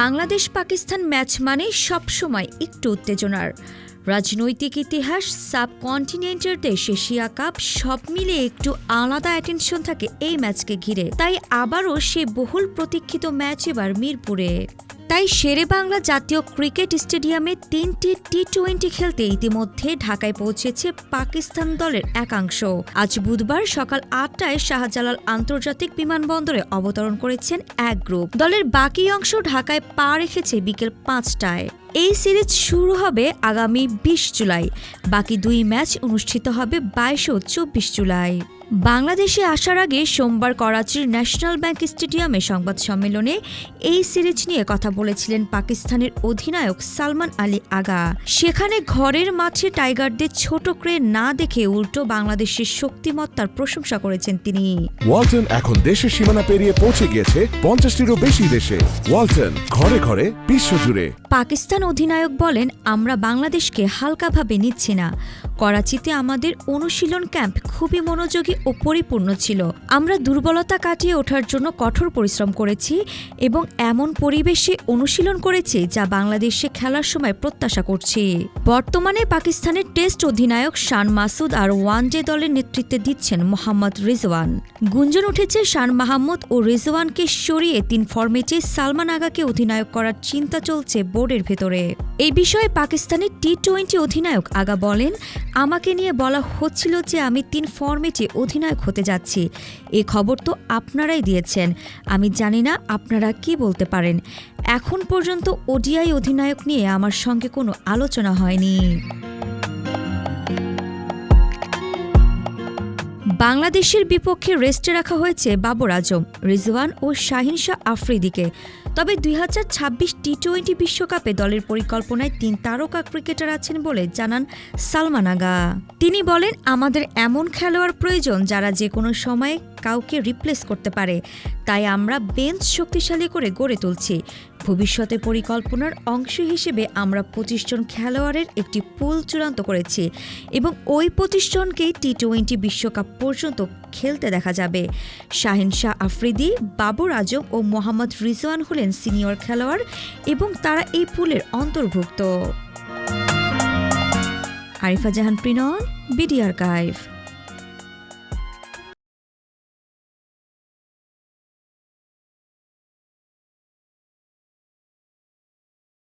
Bangladesh Pakistan match মানে সবসময় একটু উত্তেজনার। রাজনৈতিক ইতিহাস, সাবকন্টিনেন্টের দেশ, এশিয়া কাপ সব মিলে একটু আলাদা অ্যাটেনশন থাকে এই ম্যাচকে ঘিরে। তাই আবারও সেই বহুল প্রতীক্ষিত ম্যাচ এবার মিরপুরে। তাই শেরেবাংলা জাতীয় ক্রিকেট স্টেডিয়ামে 3টি টি-20 খেলতে ইতিমধ্যে ঢাকায় পৌঁছেছে পাকিস্তান দলের একাংশ। আজ বুধবার সকাল 8টায় শাহজালাল আন্তর্জাতিক বিমানবন্দরে অবতরণ করেছেন এক গ্রুপ। দলের বাকি অংশ ঢাকায় পা রেখেছে বিকেল 5টায়। এই সিরিজ শুরু হবে আগামী 20 জুলাই। বাকি 2 ম্যাচ অনুষ্ঠিত হবে 22 ও 24 জুলাই। বাংলাদেশে আসার আগে সোমবার করাচির ন্যাশনাল ব্যাংক স্টেডিয়ামে সংবাদ সম্মেলনে এই সিরিজ নিয়ে কথা বলেছিলেন পাকিস্তানের অধিনায়ক সালমান আলী আগা। সেখানে ঘরের মাঠে টাইগারদের ছোট করে না দেখে উল্টো বাংলাদেশের শক্তিমত্তার প্রশংসা করেছেন তিনি। ওয়ালটন এখন দেশের সীমানা পেরিয়ে পৌঁছে গিয়েছে 50টিরও বেশি দেশে। ওয়ালটন, ঘরে ঘরে বিশ্বজুড়ে। পাকিস্তান অধিনায়ক বলেন, আমরা বাংলাদেশকে হালকাভাবে নিচ্ছি না। করাচিতে আমাদের অনুশীলন ক্যাম্প খুবই মনোযোগী ও পরিপূর্ণ ছিল। আমরা দুর্বলতা কাটিয়ে ওঠার জন্য কঠোর পরিশ্রম করেছি এবং এমন পরিবেশে অনুশীলন করেছি যা বাংলাদেশে খেলার সময় প্রত্যাশা করছি। বর্তমানে পাকিস্তানের টেস্ট অধিনায়ক শান মাসুদ আর ওয়ানডে দলের নেতৃত্বে দিচ্ছেন মোহাম্মদ রিজওয়ান। গুঞ্জন উঠেছে শান মাহমুদ ও রিজওয়ানকে সরিয়ে 3 ফরম্যাটে সালমান আগাকে অধিনায়ক করার চিন্তা চলছে বোর্ডের ভেতরে। এই বিষয়ে পাকিস্তানের টি-20 অধিনায়ক আগা বলেন, আমাকে নিয়ে বলা হচ্ছিল যে আমি 3 ফরম্যাটে অধিনায়ক হতে যাচ্ছি। এই খবর তো আপনারাই দিয়েছেন। আমি জানি না আপনারা কি বলতে পারেন। এখন পর্যন্ত ওডিআই অধিনায়ক নিয়ে আমার সঙ্গে কোনো আলোচনা হয়নি। বাংলাদেশের বিপক্ষে রেস্টে রাখা হয়েছে বাবর আজম, রিজওয়ান ও শাহিন শাহ আফ্রিদিকে। তবে 2026 টি-20 বিশ্বকাপে দলের পরিকল্পনায় 3 তারকা ক্রিকেটার আছেন বলে জানান সালমান আগা। তিনি বলেন, আমাদের এমন খেলোয়াড় প্রয়োজন যারা যে কোনো সময়ে কাউকে রিপ্লেস করতে পারে। তাই আমরা বেঞ্চ শক্তিশালী করে গড়ে তুলছি। ভবিষ্যতে পরিকল্পনার অংশ হিসেবে আমরা 25 জন খেলোয়াড়ের একটি পুল চূড়ান্ত করেছি এবং ওই 25 জনকেই টি-20 বিশ্বকাপ পর্যন্ত খেলতে দেখা যাবে। শাহিন শাহ আফ্রিদি, বাবর আজম ও মোহাম্মদ রিজওয়ান হলেন সিনিয়র খেলোয়াড় এবং তারা এই পুলের অন্তর্ভুক্ত। আরিফা জাহান প্রিনন, বিডি আর্কাইভ।